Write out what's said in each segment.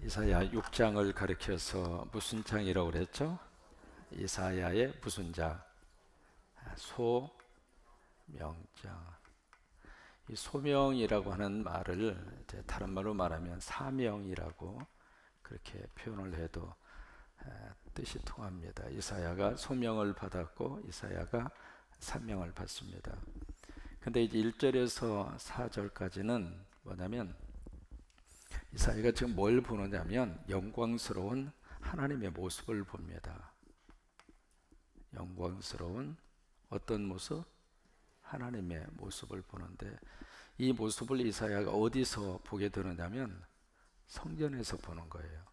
이사야 6장을 가리켜서 무슨 장이라고 그랬죠? 이사야의 무슨 장? 소명장. 이 소명이라고 하는 말을 이제 다른 말로 말하면 사명이라고 그렇게 표현을 해도 뜻이 통합니다. 이사야가 소명을 받았고 이사야가 사명을 받습니다. 근데 이제 1절에서 4절까지는 뭐냐면 이사야가 지금 뭘 보느냐면 영광스러운 하나님의 모습을 봅니다. 영광스러운 어떤 모습? 하나님의 모습을 보는데 이 모습을 이사야가 어디서 보게 되느냐면 성전에서 보는 거예요.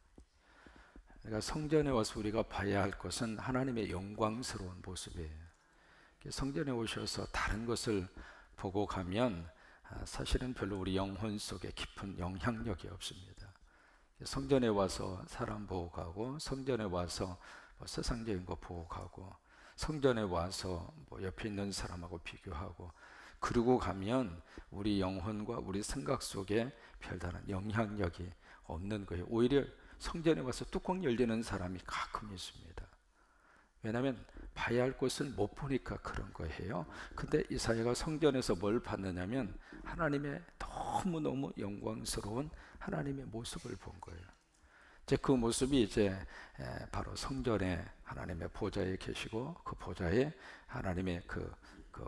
그러니까 성전에 와서 우리가 봐야 할 것은 하나님의 영광스러운 모습이에요. 성전에 오셔서 다른 것을 보고 가면 사실은 별로 우리 영혼 속에 깊은 영향력이 없습니다. 성전에 와서 사람 보고 가고, 성전에 와서 뭐 세상적인 거 보고 가고, 성전에 와서 뭐 옆에 있는 사람하고 비교하고, 그러고 가면 우리 영혼과 우리 생각 속에 별다른 영향력이 없는 거예요. 오히려 성전에 와서 뚜껑 열리는 사람이 가끔 있습니다. 왜냐하면 봐야 할 것을 못 보니까 그런 거예요. 근데 이사야가 성전에서 뭘 봤느냐면 하나님의 너무너무 영광스러운 하나님의 모습을 본 거예요. 이제 그 모습이 이제 바로 성전에 하나님의 보좌에 계시고 그 보좌에 하나님의 그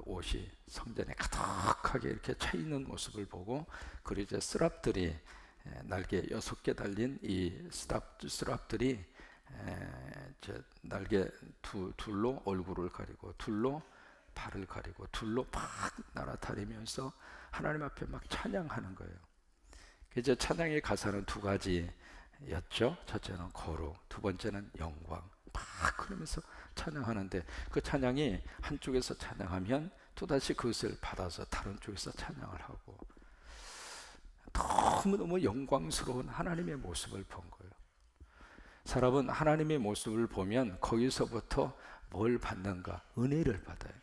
옷이 성전에 가득하게 이렇게 차 있는 모습을 보고, 그리고 이제 스랍들이 날개 6개 달린 이 스랍들이 날개 둘로 얼굴을 가리고 둘로 발을 가리고 둘로 막 날아다니면서 하나님 앞에 막 찬양하는 거예요. 이제 찬양의 가사는 두 가지였죠. 첫째는 거룩, 두 번째는 영광. 막 그러면서 찬양하는데 그 찬양이 한쪽에서 찬양하면 또다시 그것을 받아서 다른 쪽에서 찬양을 하고, 너무너무 영광스러운 하나님의 모습을 본 거예요. 사람은 하나님의 모습을 보면 거기서부터 뭘 받는가? 은혜를 받아요.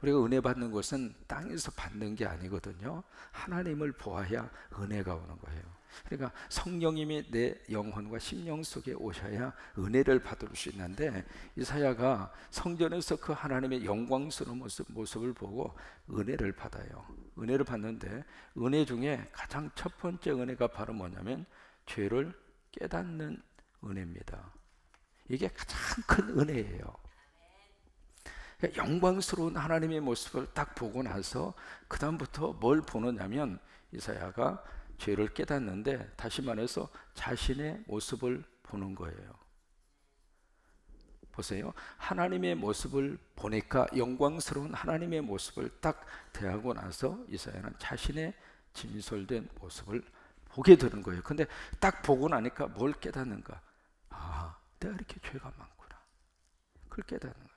우리가 은혜 받는 것은 땅에서 받는 게 아니거든요. 하나님을 보아야 은혜가 오는 거예요. 그러니까 성령님이 내 영혼과 심령 속에 오셔야 은혜를 받을 수 있는데, 이사야가 성전에서 그 하나님의 영광스러운 모습을 보고 은혜를 받아요. 은혜를 받는데 은혜 중에 가장 첫 번째 은혜가 바로 뭐냐면 죄를 깨닫는 은혜입니다. 이게 가장 큰 은혜예요. 그러니까 영광스러운 하나님의 모습을 딱 보고 나서 그 다음부터 뭘 보느냐면 이사야가 죄를 깨닫는데, 다시 말해서 자신의 모습을 보는 거예요. 보세요. 하나님의 모습을 보니까 영광스러운 하나님의 모습을 딱 대하고 나서 이사야는 자신의 진솔된 모습을 보게 되는 거예요. 근데 딱 보고 나니까 뭘 깨닫는가? 아, 내가 이렇게 죄가 많구나. 그걸 깨닫는 거예요.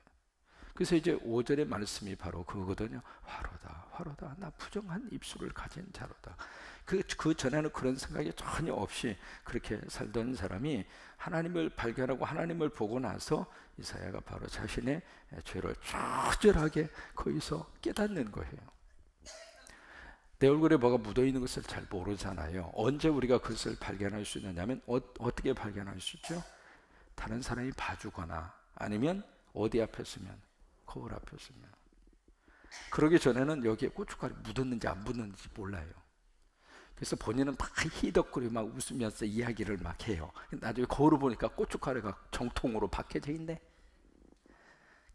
그래서 이제 5절의 말씀이 바로 그거거든요. 화로다, 화로다. 나 부정한 입술을 가진 자로다. 그 전에는 그런 생각이 전혀 없이 그렇게 살던 사람이 하나님을 발견하고 하나님을 보고 나서 이사야가 바로 자신의 죄를 처절하게 거기서 깨닫는 거예요. 내 얼굴에 뭐가 묻어있는 것을 잘 모르잖아요. 언제 우리가 그것을 발견할 수 있느냐면 어떻게 발견할 수 있죠? 다른 사람이 봐주거나 아니면 어디 앞에 서면, 거울 앞에 서면. 그러기 전에는 여기에 고춧가루 묻었는지 안 묻었는지 몰라요. 그래서 본인은 막 희덕거리고 막 웃으면서 이야기를 막 해요. 나중에 거울을 보니까 고춧가루가 정통으로 박혀져 있네.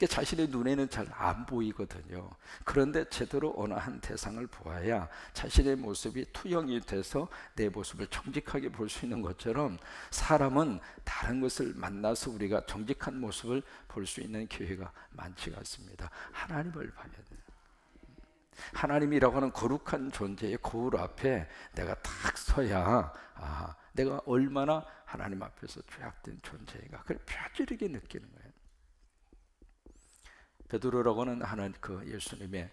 자신의 눈에는 잘 안 보이거든요. 그런데 제대로 어느 한 대상을 보아야 자신의 모습이 투영이 돼서 내 모습을 정직하게 볼 수 있는 것처럼, 사람은 다른 것을 만나서 우리가 정직한 모습을 볼 수 있는 기회가 많지가 않습니다. 하나님을 봐야 돼요. 하나님이라고 하는 거룩한 존재의 거울 앞에 내가 딱 서야 내가 얼마나 하나님 앞에서 죄악된 존재인가, 그걸 뼈저리게 느끼는 거예요. 베드로라고는 하는 그 예수님의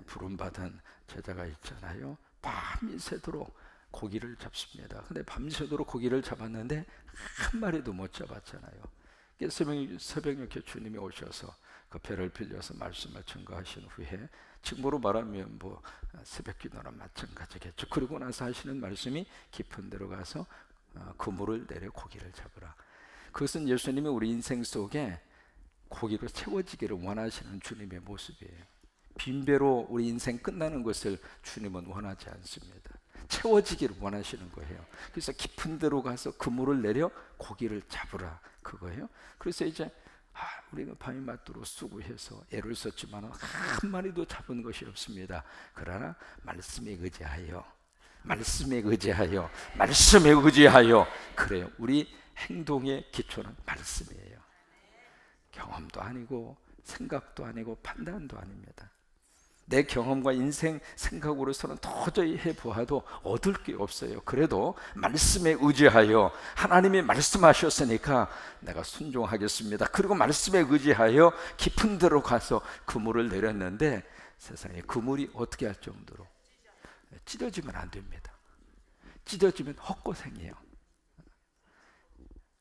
부름받은 제자가 있잖아요. 밤이 새도록 고기를 잡습니다. 근데 밤새도록 고기를 잡았는데 한 마리도 못 잡았잖아요. 새벽녘에 주님이 오셔서 그 배를 빌려서 말씀을 증거하신 후에, 지금으로 말하면 뭐 새벽 기도나 마찬가지겠죠. 그러고 나서 하시는 말씀이 깊은 데로 가서 그물을 내려 고기를 잡으라. 그것은 예수님이 우리 인생 속에 고기로 채워지기를 원하시는 주님의 모습이에요. 빈배로 우리 인생 끝나는 것을 주님은 원하지 않습니다. 채워지기를 원하시는 거예요. 그래서 깊은 데로 가서 그물을 내려 고기를 잡으라, 그거예요. 그래서 이제 우리가 밤이 맞도록 수고해서 애를 썼지만 한 마리도 잡은 것이 없습니다. 그러나 말씀에 의지하여, 말씀에 의지하여, 말씀에 의지하여. 그래요. 우리 행동의 기초는 말씀이에요. 경험도 아니고 생각도 아니고 판단도 아닙니다. 내 경험과 인생 생각으로서는 도저히 해보아도 얻을 게 없어요. 그래도 말씀에 의지하여, 하나님이 말씀하셨으니까 내가 순종하겠습니다. 그리고 말씀에 의지하여 깊은 데로 가서 그물을 내렸는데, 세상에 그물이 어떻게 할 정도로 찢어지면 안 됩니다. 찢어지면 헛고생이에요.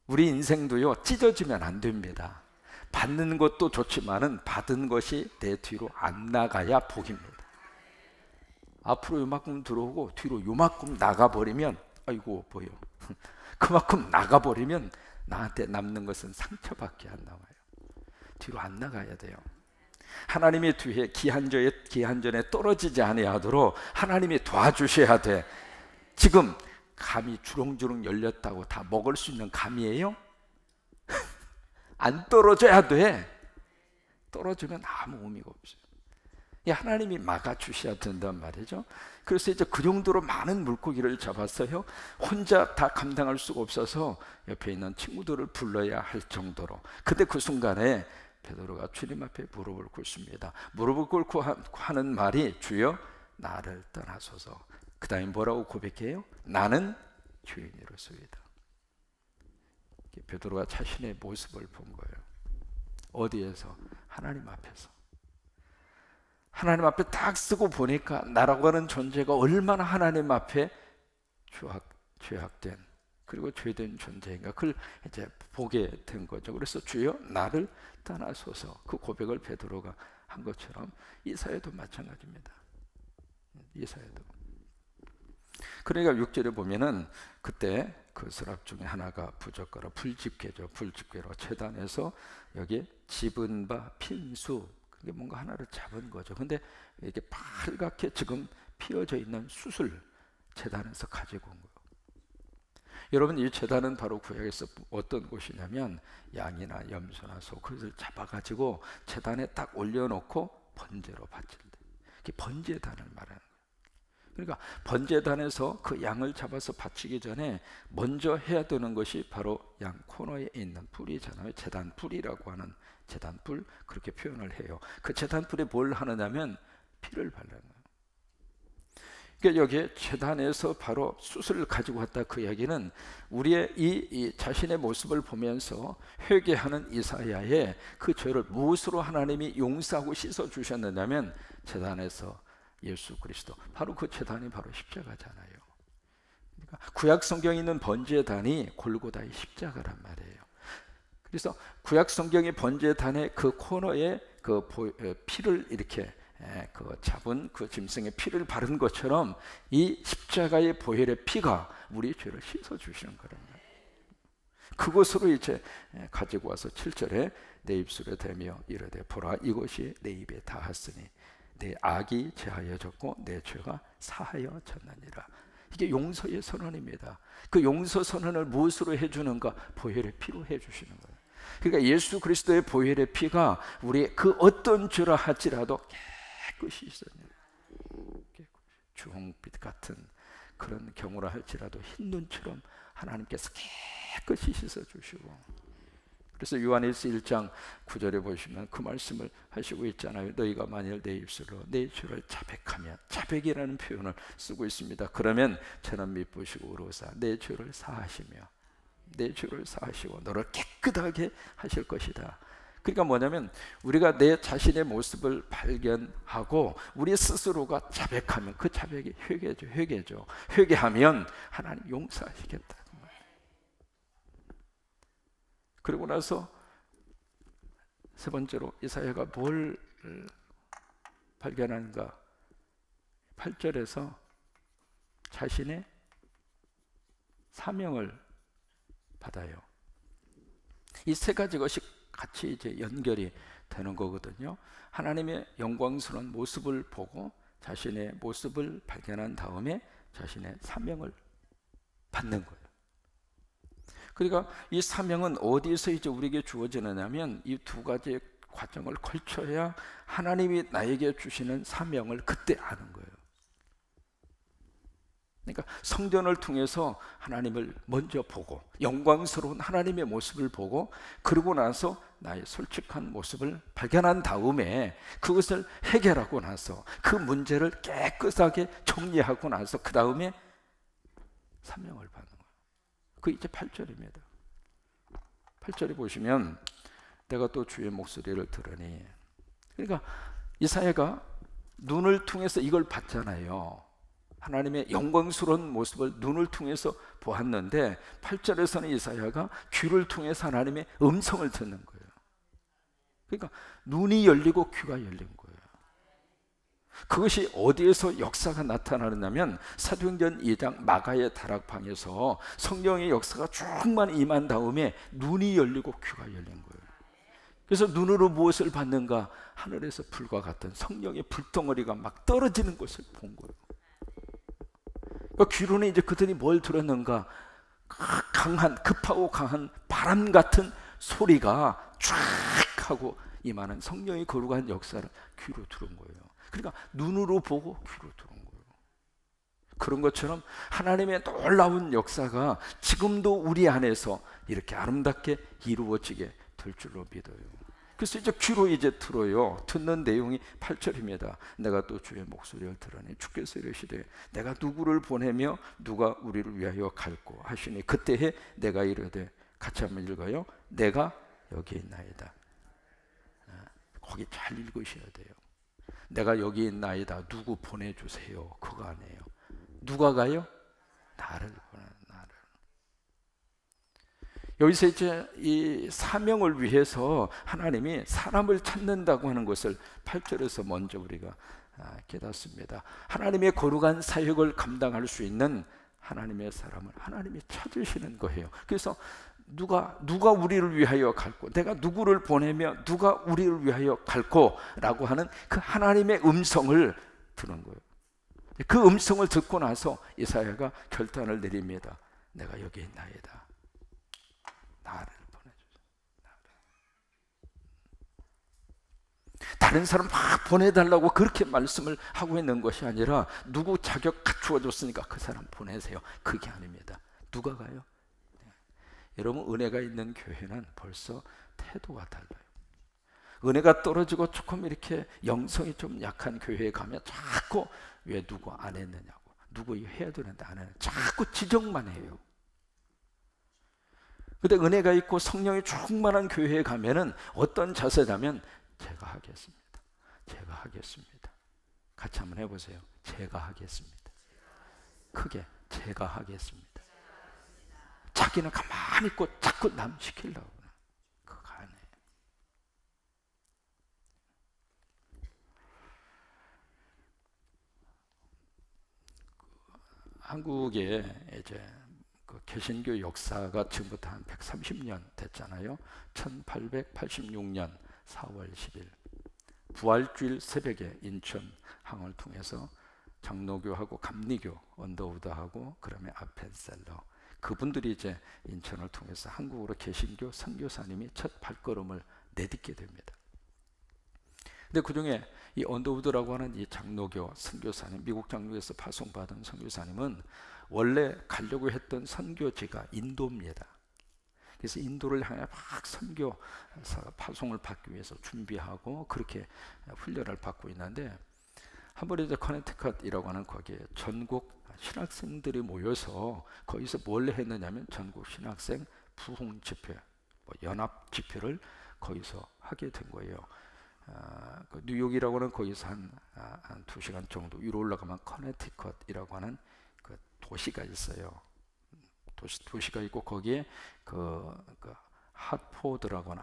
우리 인생도요, 찢어지면 안 됩니다. 받는 것도 좋지만은 받은 것이 내 뒤로 안 나가야 복입니다. 앞으로 요만큼 들어오고 뒤로 요만큼 나가버리면 아이고 보여. 그만큼 나가버리면 나한테 남는 것은 상처밖에 안 나와요. 뒤로 안 나가야 돼요. 하나님의 뒤에 기한전에 떨어지지 아니하도록 하나님이 도와주셔야 돼. 지금 감이 주렁주렁 열렸다고 다 먹을 수 있는 감이에요? 안 떨어져야 돼. 떨어지면 아무 의미가 없어요. 하나님이 막아주셔야 된단 말이죠. 그래서 이제 그 정도로 많은 물고기를 잡았어요. 혼자 다 감당할 수가 없어서 옆에 있는 친구들을 불러야 할 정도로. 근데 그 순간에 베드로가 주님 앞에 무릎을 꿇습니다. 무릎을 꿇고 하는 말이 주여 나를 떠나소서. 그 다음에 뭐라고 고백해요? 나는 주인이로소이다. 베드로가 자신의 모습을 본 거예요. 어디에서? 하나님 앞에서. 하나님 앞에 딱 쓰고 보니까 나라고 하는 존재가 얼마나 하나님 앞에 죄악된, 그리고 죄된 존재인가, 그걸 이제 보게 된 거죠. 그래서 주여 나를 떠나소서. 그 고백을 베드로가 한 것처럼 이사야도 마찬가지입니다. 이사야도. 그러니까 6절에 보면은 그때 그 서랍 중에 하나가 부적거라, 불집게죠. 불집게로 채단해서 여기 집은 바 핀수, 그게 뭔가 하나를 잡은 거죠. 근데 이게 빨갛게 지금 피어져 있는 숯을 채단해서 가지고 온 거예요. 여러분, 이 채단은 바로 구약에서 어떤 곳이냐면 양이나 염소나 소, 그것을 잡아가지고 채단에 딱 올려놓고 번제로 바칠 때, 이게 번제단을 말하는 거예요. 그러니까 번제단에서 그 양을 잡아서 바치기 전에 먼저 해야 되는 것이 바로 양 코너에 있는 뿔이잖아요. 제단뿔이라고 하는 제단뿔, 그렇게 표현을 해요. 그 제단뿔에 뭘 하느냐면 피를 바르는 거예요. 그러니까 여기에 제단에서 바로 숯을 가지고 왔다, 그 이야기는 우리의 이 자신의 모습을 보면서 회개하는 이사야의 그 죄를 무엇으로 하나님이 용서하고 씻어 주셨느냐면 제단에서 예수 그리스도, 바로 그 제단이 바로 십자가잖아요. 그러니까 구약 성경에 있는 번제단이 골고다의 십자가란 말이에요. 그래서 구약 성경의 번제단의 그 코너에 그 피를 이렇게 그 잡은 그 짐승의 피를 바른 것처럼 이 십자가의 보혈의 피가 우리 죄를 씻어 주시는 거란 말이에요. 그것으로 이제 가지고 와서 7절에 내 입술에 대며 이르되 보라 이것이 내 입에 닿았으니 내 악이 제하여졌고 내 죄가 사하여졌느니라. 이게 용서의 선언입니다. 그 용서 선언을 무엇으로 해주는가? 보혈의 피로 해주시는 거예요. 그러니까 예수 그리스도의 보혈의 피가 우리 그 어떤 죄라 할지라도 깨끗이 씻어내요. 주홍빛 같은 그런 경우라 할지라도 흰 눈처럼 하나님께서 깨끗이 씻어주시고, 그래서 요한일서 1장 9절에 보시면 그 말씀을 하시고 있잖아요. 너희가 만일 내 입술로 내 죄를 자백하면, 자백이라는 표현을 쓰고 있습니다. 그러면 저는 미쁘시고 의로사 내 죄를 사하시며, 내 죄를 사하시고 너를 깨끗하게 하실 것이다. 그러니까 뭐냐면 우리가 내 자신의 모습을 발견하고 우리 스스로가 자백하면, 그 자백이 회개죠. 회개하면 하나님 용서하시겠다. 그리고 나서 세 번째로 이사야가 뭘 발견하는가? 8절에서 자신의 사명을 받아요. 이 세 가지 것이 같이 이제 연결이 되는 거거든요. 하나님의 영광스러운 모습을 보고 자신의 모습을 발견한 다음에 자신의 사명을 받는 거예요. 그러니까 이 사명은 어디에서 이제 우리에게 주어지느냐면 이 두 가지 과정을 걸쳐야 하나님이 나에게 주시는 사명을 그때 아는 거예요. 그러니까 성전을 통해서 하나님을 먼저 보고 영광스러운 하나님의 모습을 보고 그러고 나서 나의 솔직한 모습을 발견한 다음에 그것을 해결하고 나서 그 문제를 깨끗하게 정리하고 나서 그 다음에 사명을 받는 거예요. 그 이제 8절입니다. 8절에 보시면 내가 또 주의 목소리를 들으니, 그러니까 이사야가 눈을 통해서 이걸 봤잖아요. 하나님의 영광스러운 모습을 눈을 통해서 보았는데 8절에서는 이사야가 귀를 통해서 하나님의 음성을 듣는 거예요. 그러니까 눈이 열리고 귀가 열린 거예요. 그것이 어디에서 역사가 나타나느냐면 사도행전 2장 마가의 다락방에서 성령의 역사가 충만 임한 다음에 눈이 열리고 귀가 열린 거예요. 그래서 눈으로 무엇을 봤는가? 하늘에서 불과 같은 성령의 불덩어리가 막 떨어지는 것을 본 거예요. 그러니까 귀로는 이제 그들이 뭘 들었는가? 강한, 급하고 강한 바람 같은 소리가 쫙 하고 임하는 성령의 거룩한 역사를 귀로 들은 거예요. 그러니까 눈으로 보고 귀로 들은 거예요. 그런 것처럼 하나님의 놀라운 역사가 지금도 우리 안에서 이렇게 아름답게 이루어지게 될 줄로 믿어요. 그래서 이제 귀로 이제 들어요. 듣는 내용이 8절입니다. 내가 또 주의 목소리를 들으니 주께서 이르시되 내가 누구를 보내며 누가 우리를 위하여 갈고 하시니 그때에 내가 이르되, 같이 한번 읽어요. 내가 여기 있나이다. 거기 잘 읽으셔야 돼요. 내가 여기 있나이다. 누구 보내주세요. 그거 아니에요. 누가 가요? 나를 보내. 나를. 여기서 이제 이 사명을 위해서 하나님이 사람을 찾는다고 하는 것을 8절에서 먼저 우리가 깨닫습니다. 하나님의 거룩한 사역을 감당할 수 있는 하나님의 사람을 하나님이 찾으시는 거예요. 그래서 누가 우리를 위하여 갈고, 내가 누구를 보내며 누가 우리를 위하여 갈고 라고 하는 그 하나님의 음성을 들은 거예요. 그 음성을 듣고 나서 이사야가 결단을 내립니다. 내가 여기 있나이다. 나를 보내주세요. 다른 사람 막 보내달라고 그렇게 말씀을 하고 있는 것이 아니라 누구 자격 갖추어줬으니까 그 사람 보내세요. 그게 아닙니다. 누가 가요? 여러분, 은혜가 있는 교회는 벌써 태도가 달라요. 은혜가 떨어지고 조금 이렇게 영성이 좀 약한 교회에 가면 자꾸 왜 누구 안 했느냐고, 누구 이거 해야 되는데 안 해요. 자꾸 지적만 해요. 근데 은혜가 있고 성령이 충만한 교회에 가면은 어떤 자세냐면 제가 하겠습니다. 제가 하겠습니다. 같이 한번 해보세요. 제가 하겠습니다. 크게 제가 하겠습니다. 자기는 가만히 있고 자꾸 남 시키려고. 그거 아니에요. 한국에 이제 그 개신교 역사가 지금부터 한 130년 됐잖아요. 1886년 4월 10일 부활주일 새벽에 인천 항을 통해서 장로교하고 감리교 언더우드하고 그다음에 아펜셀러, 그분들이 이제 인천을 통해서 한국으로 개신교 선교사님이 첫 발걸음을 내딛게 됩니다. 근데 그 중에 이 언더우드라고 하는 이 장로교 선교사님, 미국 장로에서 파송받은 선교사님은 원래 가려고 했던 선교지가 인도입니다. 그래서 인도를 향해 막 선교 파송을 받기 위해서 준비하고 그렇게 훈련을 받고 있는데, 한 번에 이제 커네티컷이라고 하는 거기에 전국 신학생들이 모여서 거기서 뭘 했느냐면 전국 신학생 부흥 집회, 연합 집회를 거기서 하게 된 거예요. 그 뉴욕이라고 하는 거기서 한 2시간 정도 위로 올라가면 커네티컷이라고 하는 그 도시가 있어요. 도시가 있고 거기에 그 하트포드라고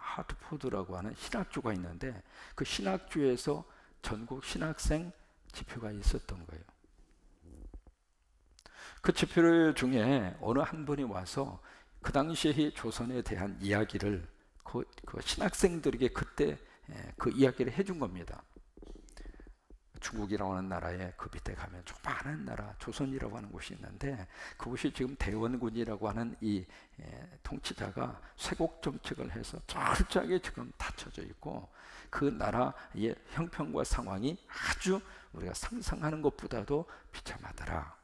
하는 신학주가 있는데 그 신학주에서 전국 신학생 집회가 있었던 거예요. 그 집회 중에 어느 한 분이 와서 그 당시에 이 조선에 대한 이야기를 그 신학생들에게 그때 그 이야기를 해준 겁니다. 중국이라고 하는 나라에 그 밑에 가면 조그마한 나라 조선이라고 하는 곳이 있는데, 그곳이 지금 대원군이라고 하는 이 통치자가 쇄국 정책을 해서 철저하게 지금 닫혀져 있고, 그 나라의 형편과 상황이 아주 우리가 상상하는 것보다도 비참하더라.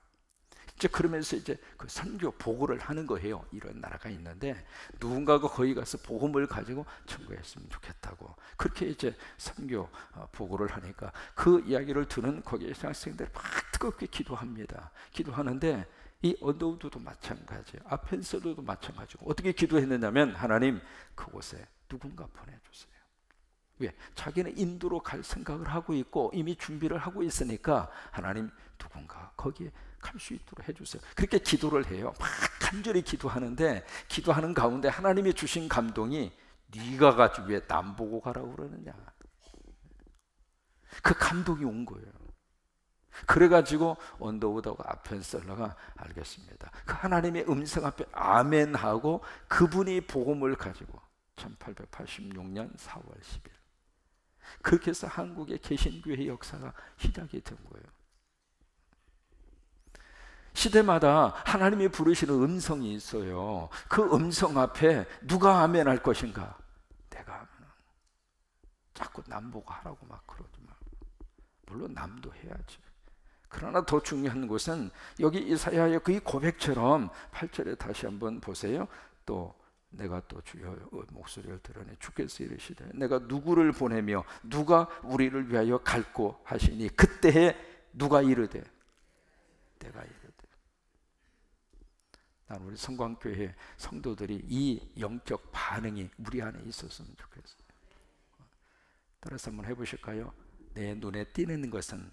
이제 그러면서 이제 그 선교 보고를 하는 거예요. 이런 나라가 있는데 누군가가 거기 가서 복음을 가지고 전거했으면 좋겠다고. 그렇게 이제 선교 보고를 하니까 그 이야기를 들은 거기에 학생들이 막 뜨겁게 기도합니다. 기도하는데 이 언더우드도 마찬가지예요. 아펜서도 마찬가지고, 어떻게 기도했느냐면, 하나님 그곳에 누군가 보내주세요. 왜? 자기는 인도로 갈 생각을 하고 있고 이미 준비를 하고 있으니까 하나님 누군가 거기에 갈 수 있도록 해주세요. 그렇게 기도를 해요. 막 간절히 기도하는데, 기도하는 가운데 하나님이 주신 감동이, 네가 가지고 왜 남 보고 가라고 그러느냐. 그 감동이 온 거예요. 그래가지고 언더우드하고 아펜셀러가 알겠습니다. 그 하나님의 음성 앞에 아멘하고 그분이 복음을 가지고 1886년 4월 10일 그렇게 해서 한국의 개신교회 역사가 시작이 된 거예요. 시대마다 하나님이 부르시는 음성이 있어요. 그 음성 앞에 누가 아멘 할 것인가? 내가 하면 자꾸 남 보고 하라고 막 그러지 말고, 물론 남도 해야지. 그러나 더 중요한 것은 여기 이사야의 그 고백처럼 8절에 다시 한번 보세요. 또 내가 또 주여 목소리를 들으니 주께서 이르시되 내가 누구를 보내며 누가 우리를 위하여 갈고 하시니, 그때에 누가 이르되 내가 이르되. 난 우리 성광교회 성도들이 이 영적 반응이 우리 안에 있었으면 좋겠어요. 따라서 한번 해보실까요? 내 눈에 띄는 것은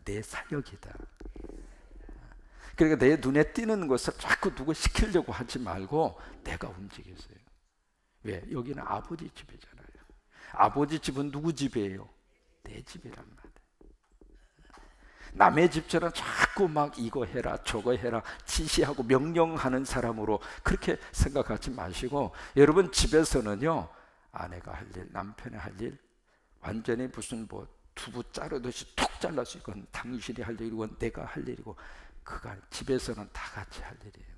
내 사역이다. 그러니까 내 눈에 띄는 것을 자꾸 누구 시키려고 하지 말고 내가 움직이세요. 왜? 여기는 아버지 집이잖아요. 아버지 집은 누구 집이에요? 내 집이란 말이에요. 남의 집처럼 자꾸 막 이거 해라 저거 해라 지시하고 명령하는 사람으로 그렇게 생각하지 마시고, 여러분 집에서는요, 아내가 할 일, 남편이 할 일, 완전히 무슨 뭐 두부 자르듯이 툭 잘라서 이건 당신이 할 일, 이건 내가 할 일이고, 그가 집에서는 다 같이 할 일이에요.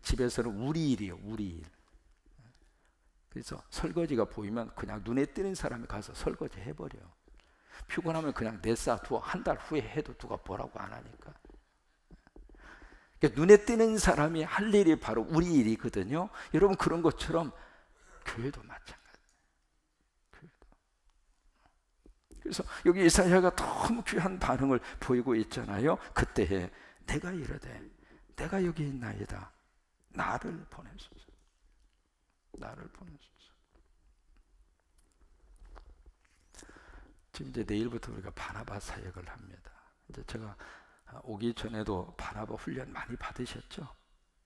집에서는 우리 일이에요. 우리 일. 그래서 설거지가 보이면 그냥 눈에 띄는 사람이 가서 설거지 해버려. 피곤하면 그냥 내싸두어, 한 달 후에 해도 누가 뭐라고 안 하니까. 그러니까 눈에 띄는 사람이 할 일이 바로 우리 일이거든요. 여러분 그런 것처럼 교회도 마찬가지예요. 교회도. 그래서 여기 이사야가 너무 귀한 반응을 보이고 있잖아요. 그때에 내가 이르되 내가 여기 있나이다. 나를 보내소서. 나를 보내소서. 지금 이제 내일부터 우리가 바나바 사역을 합니다. 이제 제가 오기 전에도 바나바 훈련 많이 받으셨죠?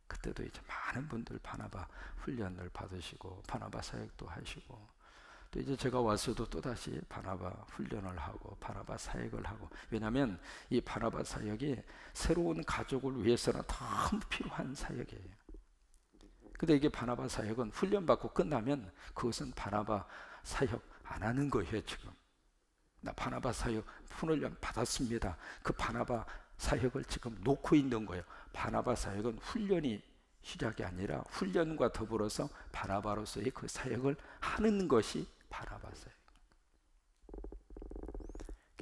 그때도 이제 많은 분들 바나바 훈련을 받으시고 바나바 사역도 하시고, 또 이제 제가 와서도 또다시 바나바 훈련을 하고 바나바 사역을 하고. 왜냐하면 이 바나바 사역이 새로운 가족을 위해서는 너무 필요한 사역이에요. 근데 이게 바나바 사역은 훈련받고 끝나면 그것은 바나바 사역 안 하는 거예요. 지금 나 바나바 사역 훈련 받았습니다. 그 바나바 사역을 지금 놓고 있는 거예요. 바나바 사역은 훈련이 시작이 아니라 훈련과 더불어서 바나바로서의 그 사역을 하는 것이 바나바 사역.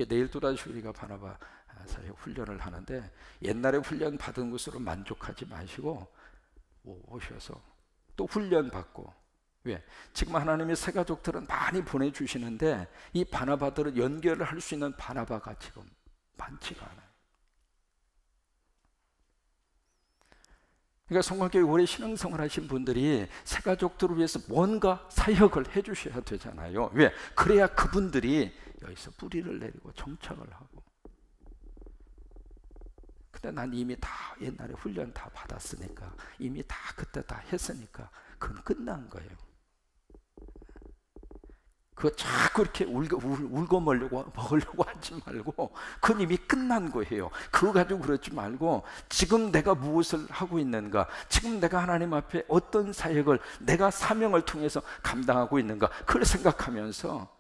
내일 또다시 우리가 바나바 사역 훈련을 하는데, 옛날에 훈련 받은 것으로 만족하지 마시고 오셔서 또 훈련 받고. 왜? 지금 하나님의 새 가족들은 많이 보내주시는데 이 바나바들은 연결을 할 수 있는 바나바가 지금 많지가 않아요. 그러니까 성광교회 오래 신앙생활 하신 분들이 새 가족들을 위해서 뭔가 사역을 해주셔야 되잖아요. 왜? 그래야 그분들이 여기서 뿌리를 내리고 정착을 하고. 근데 난 이미 다 옛날에 훈련 다 받았으니까, 이미 다 그때 다 했으니까 그건 끝난 거예요. 그거 자꾸 이렇게 울고 먹으려고 하지 말고, 그건 이미 끝난 거예요. 그거 가지고 그러지 말고, 지금 내가 무엇을 하고 있는가, 지금 내가 하나님 앞에 어떤 사역을, 내가 사명을 통해서 감당하고 있는가, 그걸 생각하면서,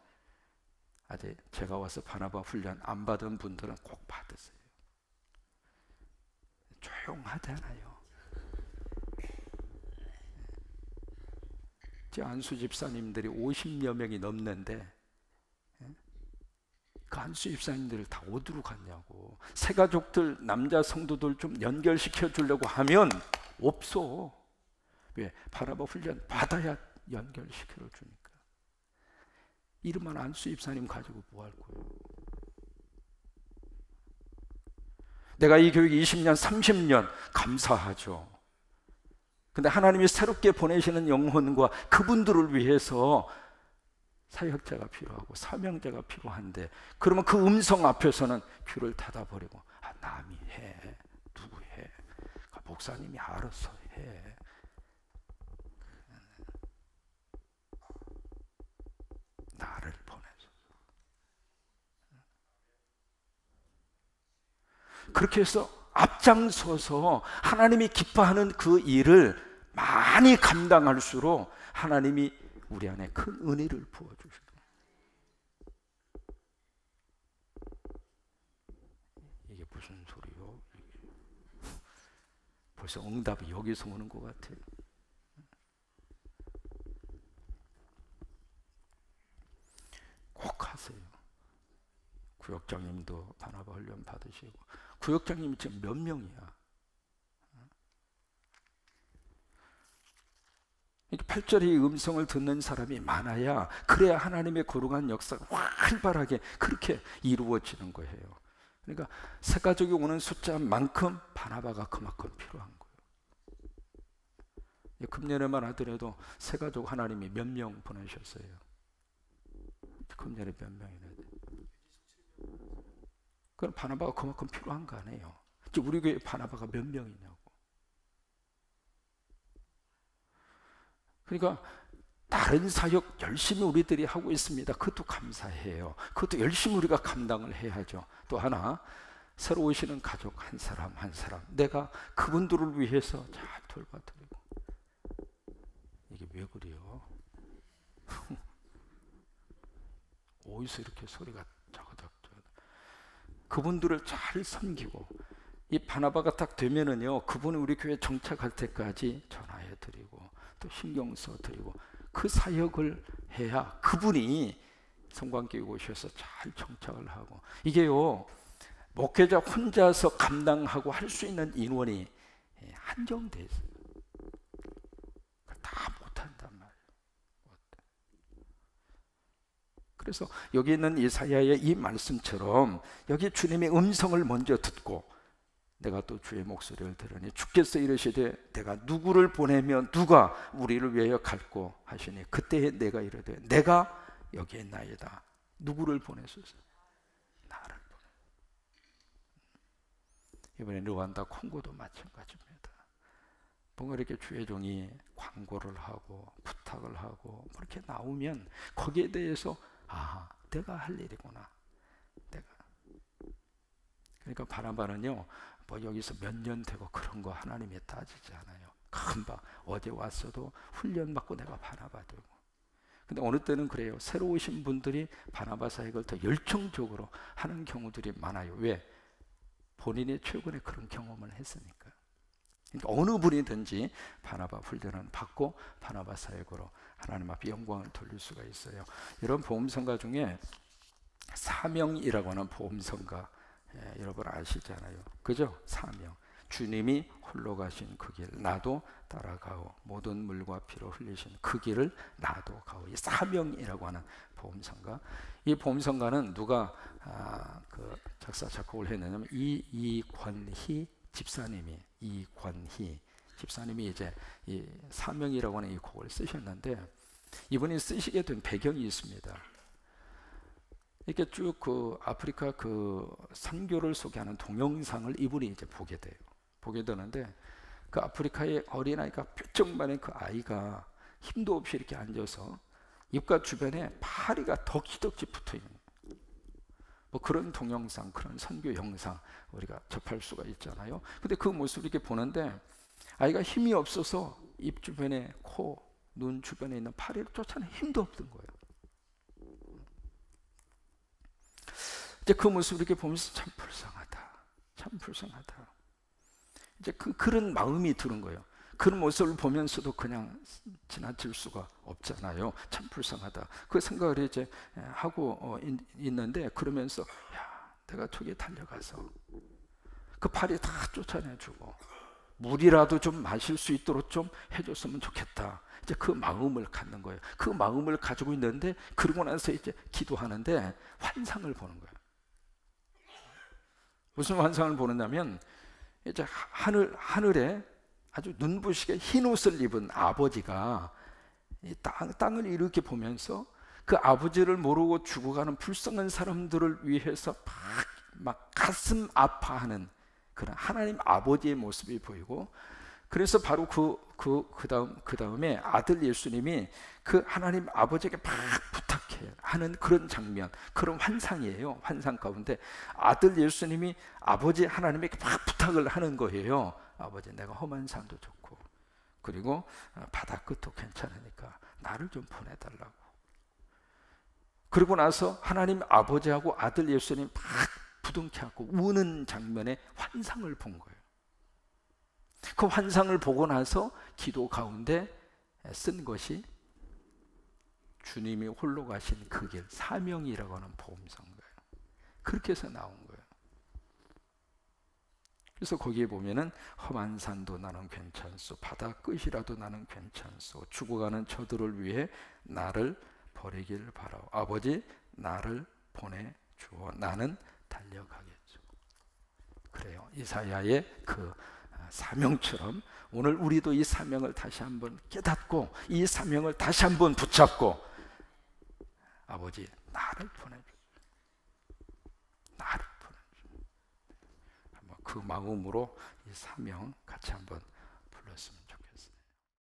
아직 제가 와서 바나바 훈련 안 받은 분들은 꼭 받으세요. 조용하잖아요. 제 안수 집사님들이 50여 명이 넘는데, 그 안수 집사님들 다 어디로 갔냐고. 새 가족들, 남자 성도들 좀 연결시켜 주려고 하면 없어. 왜? 바나바 훈련 받아야 연결시켜 주니까. 이름만 안수 집사님 가지고 뭐 할 거예요? 내가 이 교육 20년, 30년 감사하죠. 근데 하나님이 새롭게 보내시는 영혼과 그분들을 위해서 사역자가 필요하고 사명자가 필요한데, 그러면 그 음성 앞에서는 귀를 닫아버리고, 남이 해, 누구 해, 목사님이 알아서 해. 나를 보내서. 그렇게 해서 앞장서서 하나님이 기뻐하는 그 일을 많이 감당할수록 하나님이 우리 안에 큰 은혜를 부어주시고, 이게 무슨 소리요? 벌써 응답이 여기서 오는 것 같아요. 꼭 하세요. 구역장님도 바나바 훈련 받으시고. 구역장님이 지금 몇 명이야? 8절의 음성을 듣는 사람이 많아야, 그래야 하나님의 거룩한 역사가 활발하게 그렇게 이루어지는 거예요. 그러니까 새 가족이 오는 숫자만큼 바나바가 그만큼 필요한 거예요. 금년에만 하더라도 새 가족 하나님이 몇 명 보내셨어요? 금년에 몇 명이나 돼요? 그럼 바나바가 그만큼 필요한 거 아니에요? 우리 교회 바나바가 몇 명이냐고. 그러니까 다른 사역 열심히 우리들이 하고 있습니다. 그것도 감사해요. 그것도 열심히 우리가 감당을 해야죠. 또 하나, 새로 오시는 가족 한 사람 한 사람 내가 그분들을 위해서 잘 돌봐드리고. 이게 왜 그래요? 어디서 이렇게 소리가 자그닥. 그분들을 잘 섬기고, 이 바나바가 딱 되면은요, 그분이 우리 교회 정착할 때까지 전화해드리고 또 신경 써드리고, 그 사역을 해야 그분이 성관교회 오셔서 잘 정착을 하고. 이게요, 목회자 혼자서 감당하고 할 수 있는 인원이 한정돼 있어요. 다 못한단 말이에요. 그래서 여기 있는 이사야의 이 말씀처럼, 여기 주님의 음성을 먼저 듣고, 내가 또 주의 목소리를 들으니 주께서 이르시되 내가 누구를 보내면 누가 우리를 위하여 갈고 하시니, 그때에 내가 이르되 내가 여기에 있나이다. 누구를 보내소서? 나를 보내. 이번에 르완다 콩고도 마찬가지입니다. 뭔가 이렇게 주의 종이 광고를 하고 부탁을 하고 그렇게 나오면 거기에 대해서 내가 할 일이구나. 내가. 그러니까 바나바는요, 뭐 여기서 몇 년 되고 그런 거 하나님이 따지지 않아요. 금방 어제 왔어도 훈련 받고 내가 바나바 되고. 근데 어느 때는 그래요. 새로 오신 분들이 바나바 사역을 더 열정적으로 하는 경우들이 많아요. 왜? 본인이 최근에 그런 경험을 했으니까. 그러니까 어느 분이든지 바나바 훈련을 받고 바나바 사역으로 하나님 앞에 영광을 돌릴 수가 있어요. 이런 보험성가 중에 사명이라고 하는 보험성가, 여러분 아시잖아요. 그죠? 사명. 주님이 홀로 가신 그 길 나도 따라가오. 모든 물과 피로 흘리신 그 길을 나도 가오. 이 사명이라고 하는 보험성가. 이 보험성가는 누가 그 작사 작곡을 했느냐면 이권희 집사님이, 이권희 집사님이 이제 이 사명이라고 하는 이 곡을 쓰셨는데, 이분이 쓰시게 된 배경이 있습니다. 이렇게 쭉 그 아프리카 그 선교를 소개하는 동영상을 이분이 이제 보게 돼요. 보게 되는데, 그 아프리카의 어린아이가 뾰족만한 그 아이가 힘도 없이 이렇게 앉아서 입가 주변에 파리가 덕지덕지 붙어 있는 거예요. 뭐 그런 동영상, 그런 선교 영상 우리가 접할 수가 있잖아요. 근데 그 모습을 이렇게 보는데 아이가 힘이 없어서 입 주변에 코, 눈 주변에 있는 파리를 쫓아내는 힘도 없던 거예요. 이제 그 모습을 이렇게 보면서 참 불쌍하다, 참 불쌍하다. 이제 그런 마음이 드는 거예요. 그런 모습을 보면서도 그냥 지나칠 수가 없잖아요. 참 불쌍하다. 그 생각을 이제 하고 있는데, 그러면서 야, 내가 저기에 달려가서 그 파리 다 쫓아내주고 물이라도 좀 마실 수 있도록 좀 해줬으면 좋겠다. 이제 그 마음을 갖는 거예요. 그 마음을 가지고 있는데, 그러고 나서 이제 기도하는데 환상을 보는 거예요. 무슨 환상을 보느냐면, 이제 하늘에 아주 눈부시게 흰 옷을 입은 아버지가 이 땅을 이렇게 보면서 그 아버지를 모르고 죽어가는 불쌍한 사람들을 위해서 막 가슴 아파하는 그런 하나님 아버지의 모습이 보이고, 그래서 바로 그 다음에 아들 예수님이 그 하나님 아버지에게 막 부탁해 하는 그런 장면, 그런 환상이에요. 환상 가운데 아들 예수님이 아버지 하나님에게 막 부탁을 하는 거예요. 아버지, 내가 험한 산도 좋고 그리고 바다 끝도 괜찮으니까 나를 좀 보내달라고. 그러고 나서 하나님 아버지하고 아들 예수님 막 부둥켜 안고 우는 장면의 환상을 본 거예요. 그 환상을 보고 나서 기도 가운데 쓴 것이 주님이 홀로 가신 그 길, 사명이라고 하는 복음서인 거예요. 그렇게 해서 나온 거예요. 그래서 거기에 보면은 험한 산도 나는 괜찮소, 바다 끝이라도 나는 괜찮소, 죽어가는 저들을 위해 나를 버리길 바라오. 아버지, 나를 보내주어 나는 달려가겠죠. 그래요. 이사야의 그 사명처럼 오늘 우리도 이 사명을 다시 한번 깨닫고 이 사명을 다시 한번 붙잡고, 아버지, 나를 보내주세요. 나를 보내주세요. 그 마음으로 이 사명 같이 한번 불렀습니다.